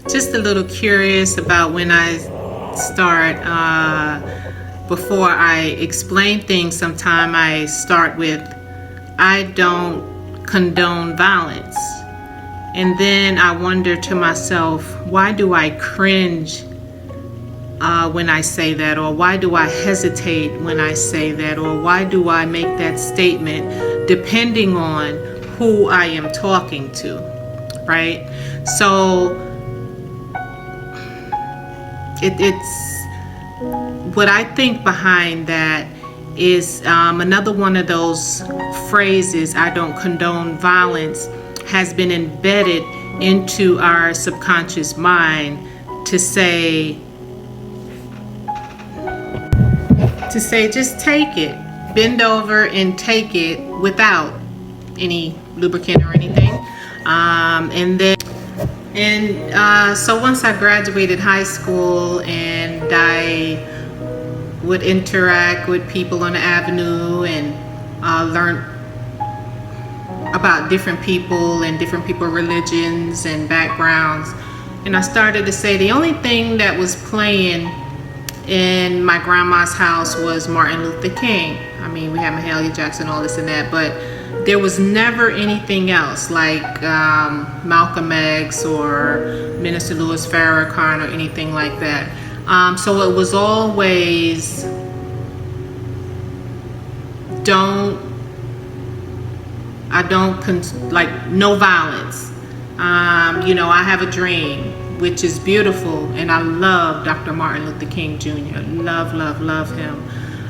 just a little curious about when I start, before I explain things, sometime I start with, I don't condone violence. And then I wonder to myself, why do I cringe when I say that? Or why do I hesitate when I say that? Or why do I make that statement, depending on who I am talking to, right? So it's what I think behind that is another one of those phrases, I don't condone violence, has been embedded into our subconscious mind to say just take it, bend over and take it without any lubricant or anything. So once I graduated high school and I would interact with people on the avenue and learn about different people and different people's religions and backgrounds, and I started to say the only thing that was playing in my grandma's house was Martin Luther King. I mean, we had Mahalia Jackson, all this and that, but there was never anything else like Malcolm X or Minister Louis Farrakhan or anything like that. So it was always no violence. I have a dream, which is beautiful, and I love Dr. Martin Luther King Jr. Love him,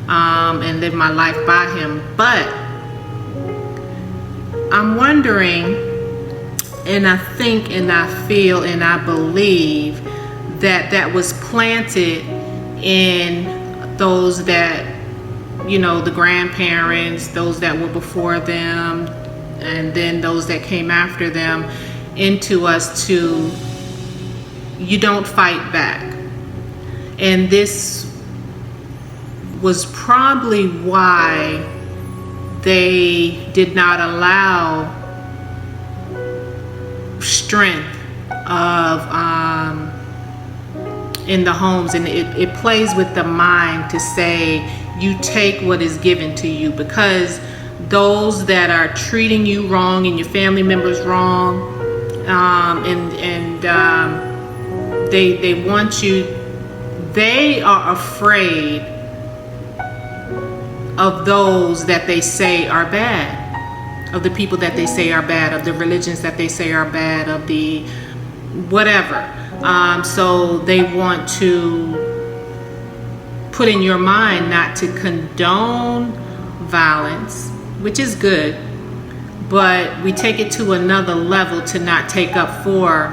and live my life by him. But I'm wondering, and I think, and I feel, and I believe that was planted in those that, the grandparents, those that were before them, and then those that came after them, into us to, you don't fight back. And this was probably why they did not allow strength in the homes, and it plays with the mind to say you take what is given to you, because those that are treating you wrong and your family members wrong, they want you, they are afraid of those that they say are bad, of the people that they say are bad, of the religions that they say are bad, of the whatever. So they want to put in your mind not to condone violence, which is good, but we take it to another level to not take up for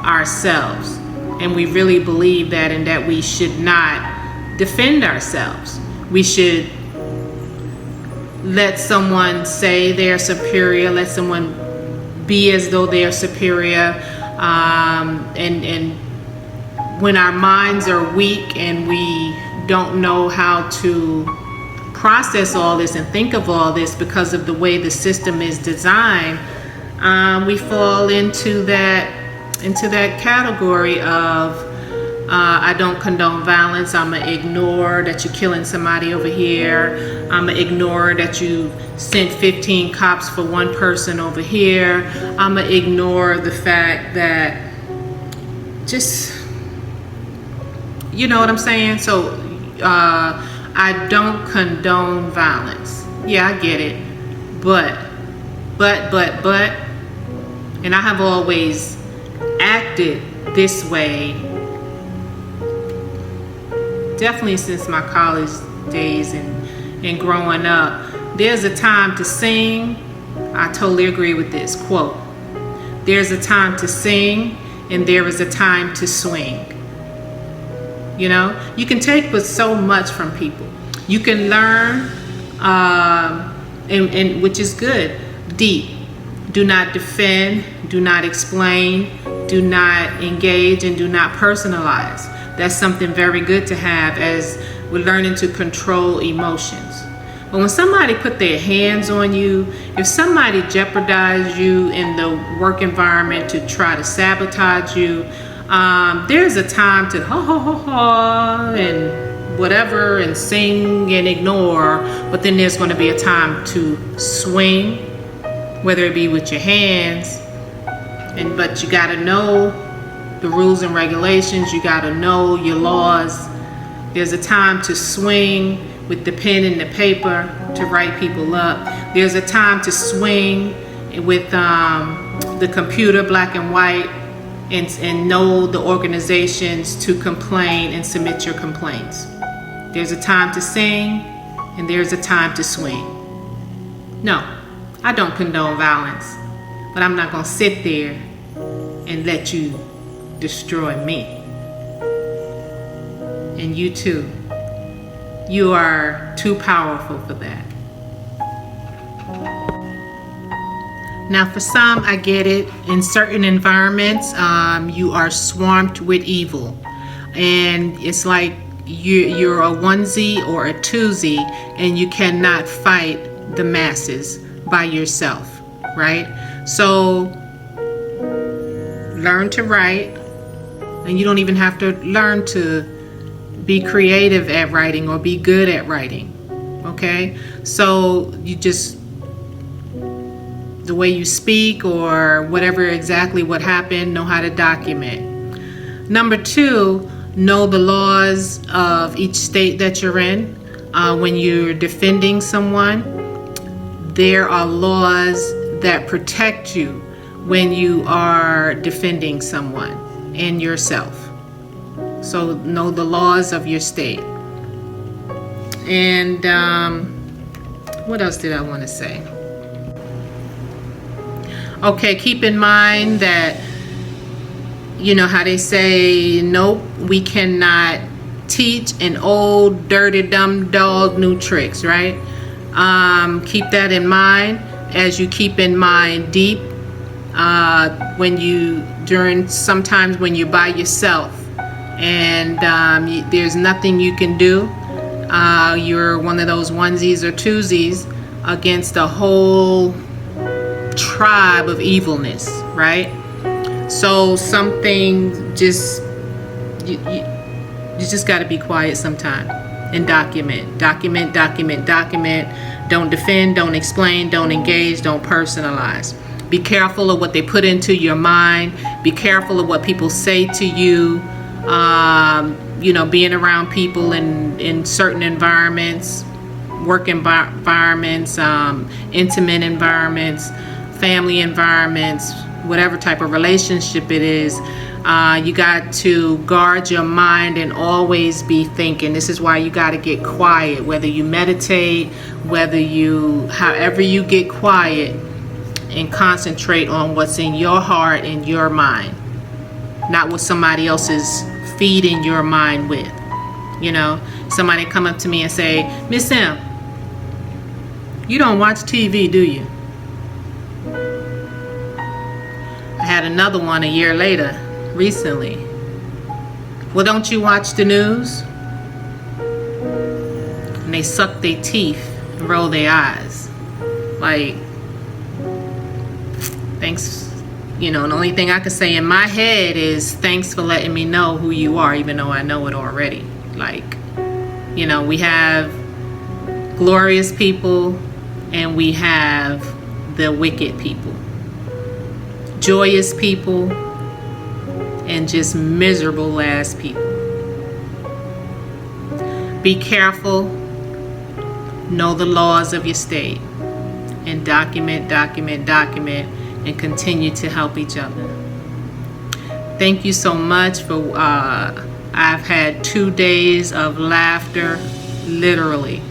ourselves. And we really believe that, and that we should not defend ourselves. We should let someone say they're superior, let someone be as though they're superior, and when our minds are weak and we don't know how to process all this and think of all this because of the way the system is designed, we fall into that category of I don't condone violence. I'm gonna ignore that you're killing somebody over here. I'm gonna ignore that you sent 15 cops for one person over here. I'm gonna ignore the fact that just, you know what I'm saying? So I don't condone violence. Yeah, I get it. But, and I have always acted this way, definitely since my college days and growing up. There's a time to sing. I totally agree with this quote. There's a time to sing and there is a time to swing. You can take but so much from people. You can learn, and which is good, deep. Do not defend, do not explain, do not engage, and do not personalize. That's something very good to have as we're learning to control emotions. But when somebody put their hands on you, if somebody jeopardized you in the work environment to try to sabotage you, There's a time to ha ha ha ha and whatever and sing and ignore, but then there's going to be a time to swing, whether it be with your hands, but you got to know the rules and regulations. You got to know your laws. There's a time to swing with the pen and the paper to write people up. There's a time to swing with the computer, black and white, and know the organizations to complain and submit your complaints. There's a time to sing and there's a time to swing. No, I don't condone violence, but I'm not going to sit there and let you destroy me. And you too. You are too powerful for that. Now for some, I get it. In certain environments, you are swamped with evil. And it's like you're a onesie or a twosie, and you cannot fight the masses by yourself, right? So learn to write, and you don't even have to learn to be creative at writing or be good at writing, okay? So you just, the way you speak or whatever exactly what happened, know how to document. Number two, know the laws of each state that you're in. When you're defending someone, there are laws that protect you when you are defending someone and yourself. So know the laws of your state. And what else did I want to say? Okay, keep in mind that, you know how they say, nope, we cannot teach an old, dirty, dumb dog new tricks, right? Keep that in mind as you keep in mind deep sometimes when you're by yourself and there's nothing you can do. You're one of those onesies or twosies against a whole tribe of evilness, right? So something just, you just got to be quiet sometime and document. Don't defend, don't explain, don't engage, don't personalize. Be careful of what they put into your mind. Be careful of what people say to you. Being around people in certain environments, work environments, intimate environments, family environments, whatever type of relationship it is, you got to guard your mind and always be thinking. This is why you got to get quiet, whether you meditate, however you get quiet and concentrate on what's in your heart and your mind, not what somebody else is feeding your mind with. Somebody come up to me and say, Miss M, you don't watch TV, do you? I had another one a year later, recently. Well, don't you watch the news? And they suck their teeth and roll their eyes. Like, thanks. The only thing I could say in my head is thanks for letting me know who you are, even though I know it already. Like, we have glorious people and we have the wicked people. Joyous people and just miserable ass people. Be careful. Know the laws of your state. And document, and continue to help each other. Thank you so much for, I've had 2 days of laughter, literally.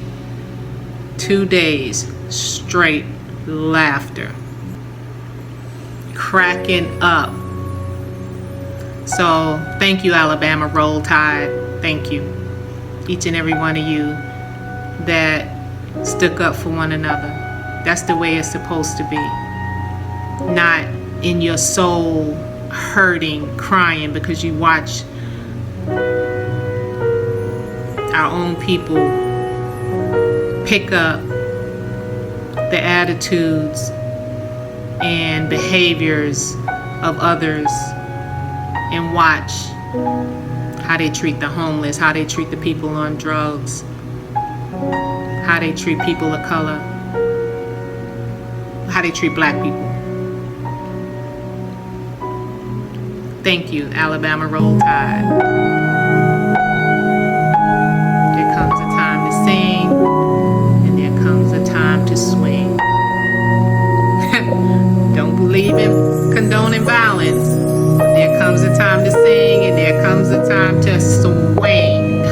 2 days straight laughter. Cracking up. So thank you, Alabama Roll Tide. Thank you. Each and every one of you that stuck up for one another. That's the way it's supposed to be. Not in your soul hurting, crying because you watch our own people pick up the attitudes and behaviors of others and watch how they treat the homeless, how they treat the people on drugs, how they treat people of color, how they treat black people. Thank you, Alabama Roll Tide. There comes a time to sing, and there comes a time to swing. Don't believe in condoning violence. There comes a time to sing, and there comes a time to swing.